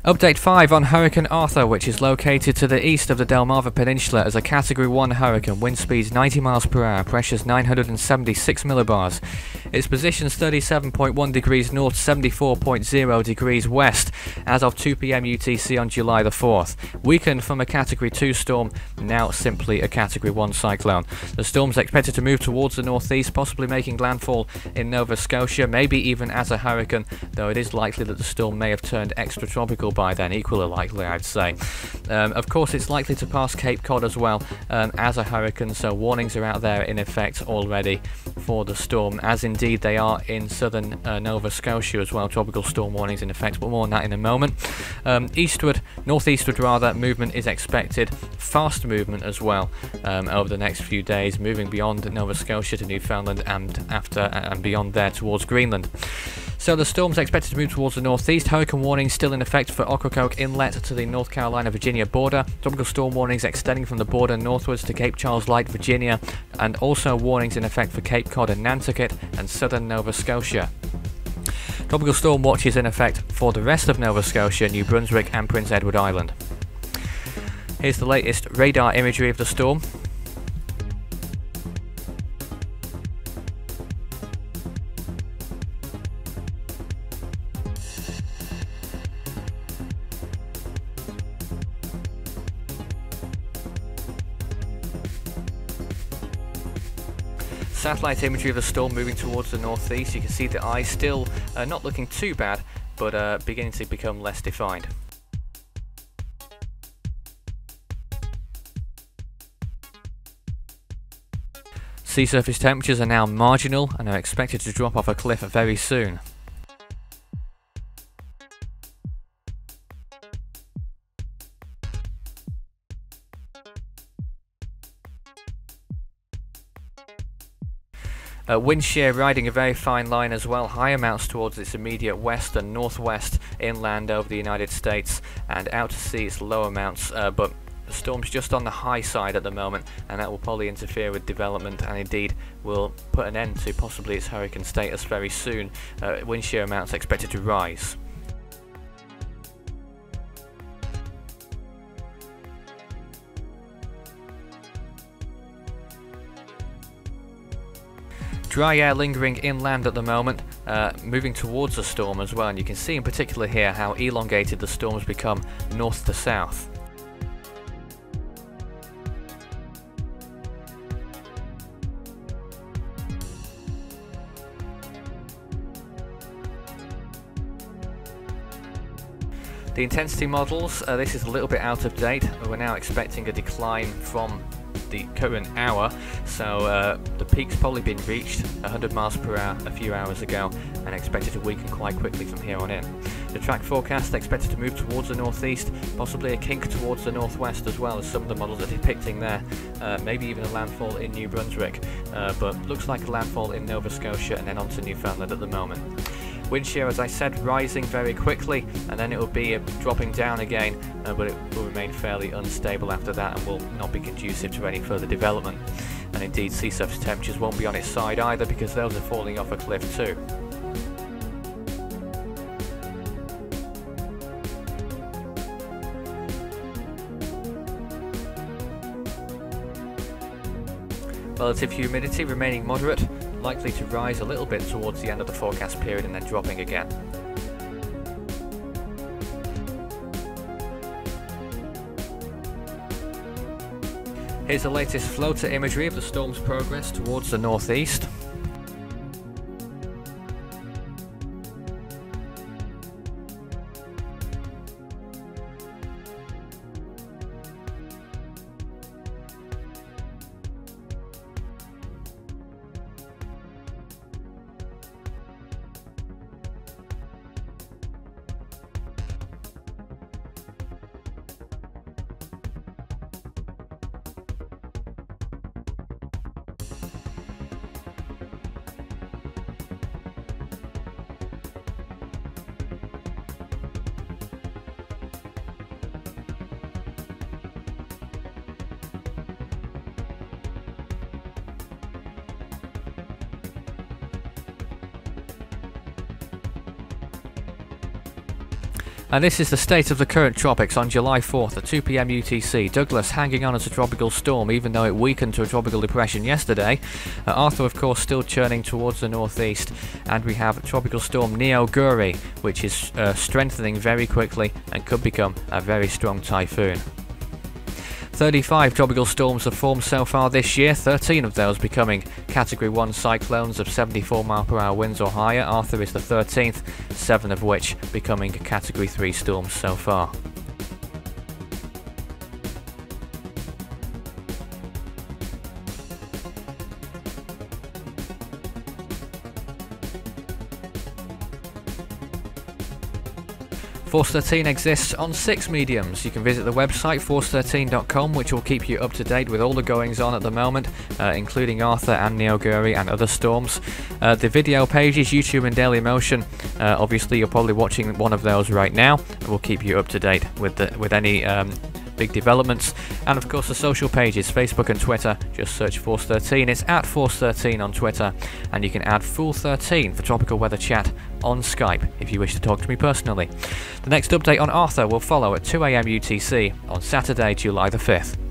Update 5 on Hurricane Arthur, which is located to the east of the Delmarva Peninsula as a Category 1 hurricane, wind speeds 90 miles per hour, pressures 976 millibars. Its position 37.1 degrees north, 74.0 degrees west as of 2 PM UTC on July the 4th. Weakened from a Category 2 storm, now simply a Category 1 cyclone. The storm is expected to move towards the northeast, possibly making landfall in Nova Scotia, maybe even as a hurricane, though it is likely that the storm may have turned extratropical by then, equally likely I'd say. Of course it's likely to pass Cape Cod as well as a hurricane, so warnings are out there in effect already for the storm, as indeed they are in southern Nova Scotia as well. Tropical storm warnings in effect, but more on that in a moment. Northeastward rather, movement is expected, fast movement as well over the next few days, moving beyond Nova Scotia to Newfoundland and beyond there towards Greenland. So the storm's expected to move towards the northeast. Hurricane warnings still in effect for Ocracoke Inlet to the North Carolina-Virginia border. Tropical storm warnings extending from the border northwards to Cape Charles Light, Virginia, and also warnings in effect for Cape Cod and Nantucket and southern Nova Scotia. Tropical storm watches in effect for the rest of Nova Scotia, New Brunswick and Prince Edward Island. Here's the latest radar imagery of the storm. Satellite imagery of the storm moving towards the northeast. You can see the eye still not looking too bad, but beginning to become less defined. Sea surface temperatures are now marginal and are expected to drop off a cliff very soon. Wind shear riding a very fine line as well, high amounts towards its immediate west and northwest inland over the United States, and out to sea its low amounts, but the storm's just on the high side at the moment, and that will probably interfere with development and indeed will put an end to possibly its hurricane status very soon. Wind shear amounts expected to rise. Dry air lingering inland at the moment, moving towards the storm as well, and you can see in particular here how elongated the storms become north to south. The intensity models, this is a little bit out of date. We're now expecting a decline from the current hour, so the peak's probably been reached 100 miles per hour a few hours ago and expected to weaken quite quickly from here on in. The track forecast expected to move towards the northeast, possibly a kink towards the northwest as well, as some of the models are depicting there, maybe even a landfall in New Brunswick, but looks like a landfall in Nova Scotia and then onto Newfoundland at the moment. Wind shear, as I said, rising very quickly, and then it will be dropping down again, but it will remain fairly unstable after that and will not be conducive to any further development. And indeed, sea surface temperatures won't be on its side either, because those are falling off a cliff too. Relative humidity remaining moderate, likely to rise a little bit towards the end of the forecast period and then dropping again. Here's the latest floater imagery of the storm's progress towards the northeast. And this is the state of the current tropics on July 4th at 2 PM UTC. Douglas hanging on as a tropical storm even though it weakened to a tropical depression yesterday. Arthur of course still churning towards the northeast, and we have tropical storm Neoguri, which is strengthening very quickly and could become a very strong typhoon. 35 tropical storms have formed so far this year, 13 of those becoming Category 1 cyclones of 74 mph winds or higher. Arthur is the 13th, 7 of which becoming Category 3 storms so far. Force 13 exists on 6 mediums. You can visit the website force13.com, which will keep you up to date with all the goings on at the moment, including Arthur and Neoguri and other storms. The video pages, YouTube and Dailymotion, obviously you're probably watching one of those right now. We'll keep you up to date with any big developments, and of course the social pages, Facebook and Twitter. Just search Force 13. It's at Force 13 on Twitter, and you can add Fool 13 for tropical weather chat on Skype if you wish to talk to me personally. The next update on Arthur will follow at 2 AM UTC on Saturday, July the 5th.